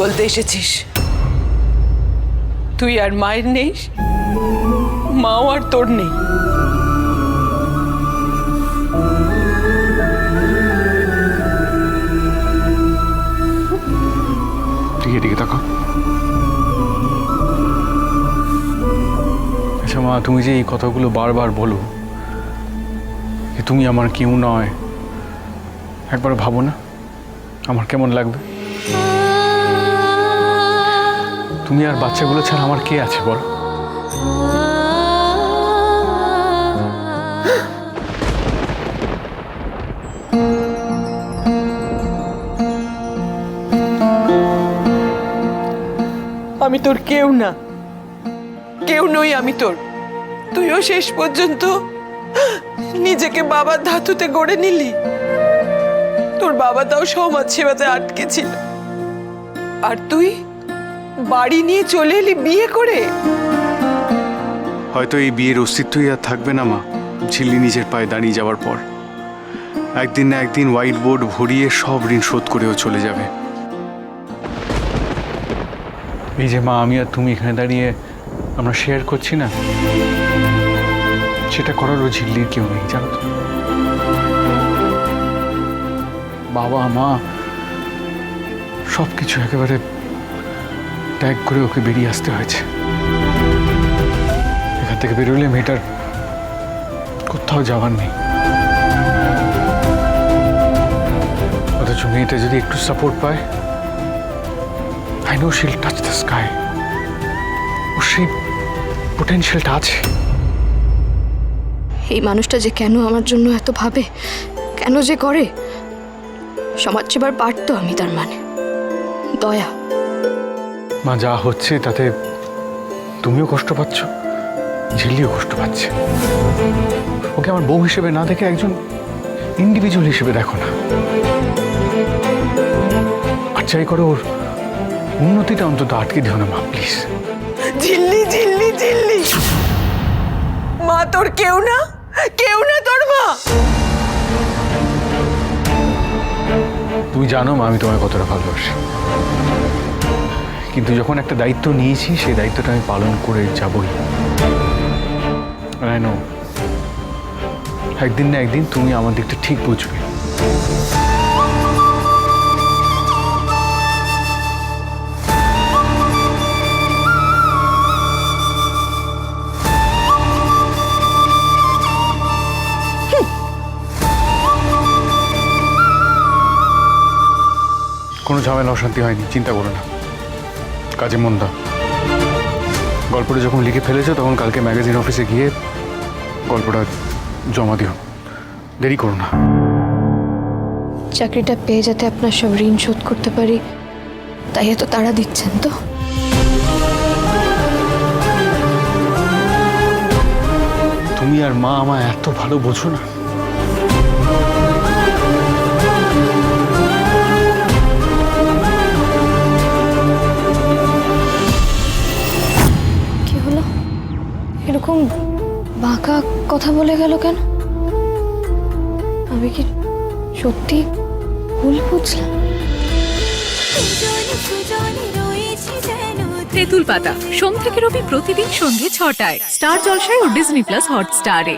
বলতে এসেছিস? তুই আর মায়ের নেই, মাও আর তোর নেই। তুই এদিকে তাকা। আচ্ছা মা, তুমি যে এই কথাগুলো বারবার বলো যে তুমি আমার কেউ নয়, একবার ভাবো না আমার কেমন লাগবে? তুমি আর বাচ্চাগুলো ছাড়া আমার কে আছে বলো? আমি তোর কেউ না, কেউ নই আমি তোর। তুইও শেষ পর্যন্ত নিজেকে বাবার ধাতুতে গড়ে নিলি। তোর বাবা তাও সমাজ সেবাতে আটকে ছিল, আর তুই বাড়ি নিয়ে চলে এলি বিয়ে করে। হয়তো এই বিয়ের অস্তিত্বই আর থাকবে না মা, ঝিল্লি নিজের পায়ে দাঁড়িয়ে যাওয়ার পর। একদিন না একদিন হোয়াইট বোর্ড ভরিয়ে সব ঋণ শোধ করেও চলে যাবে। এই যে মা, আমি আর তুমি এখানে দাঁড়িয়ে আমরা শেয়ার করছি না, সেটা করারও ঝিল্লির কেউ নেই জানো তো। বাবা মা সব কিছু একেবারে ত্যাগ করে ওকে বেরিয়ে আসতে হয়েছে। এখান থেকে বেরোলে মেয়েটার কোথাও যাওয়ার নেই। অথচ মেয়েটা যদি একটু সাপোর্ট পায়, I know she'll touch the sky. ওর সেই পোটেনশিয়ালটা আছে। এই মানুষটা যে কেন আমার জন্য এত ভাবে, কেন যে করে, সমাজ সেবার পারতো আমি, তার মানে দয়া। মা যা হচ্ছে তাতে তুমিও কষ্ট পাচ্ছ, ঝিল্লিও কষ্ট পাচ্ছে। ওকে আমার বউ হিসেবে না দেখে একজন ইন্ডিভিজুয়াল হিসেবে দেখো না। আর চাই করো ওর উন্নতিটা অন্তত আটকে দিও না মা, প্লিজ। ঝিল্লি ঝিল্লি ঝিল্লি, মা তোর কেউ না, কেউ না তোর মা। তুমি জানো মা আমি তোমায় কতটা ভালোবাসি, কিন্তু যখন একটা দায়িত্ব নিয়েছি সেই দায়িত্বটা আমি পালন করে যাবই। I know, একদিন না একদিন তুমি আমার দিকটা ঠিক বুঝবে। কোনো ঝামেলা অশান্তি হয়নি, চিন্তা করো না। কাজে মন দাও। গল্পটা যখন লিখে ফেলেছো তখন কালকে ম্যাগাজিন অফিসে গিয়ে গল্পটা জমা দিও, দেরি করো না। চাকরিটা পেয়ে যাতে আপনার সব ঋণ শোধ করতে পারি, তাই এত তাড়া দিচ্ছেন তো? তুমি আর মা আমায় এত ভালো বোঝো না। এরকম বাঁকা কথা বলে গেল কেন? আমি কি সত্যি ভুল বুঝলাম? তেঁতুল পাতা সোম থেকে রবি প্রতিদিন সন্ধ্যে ৬টায় স্টার জলসায় ও ডিজনি প্লাস হটস্টারে।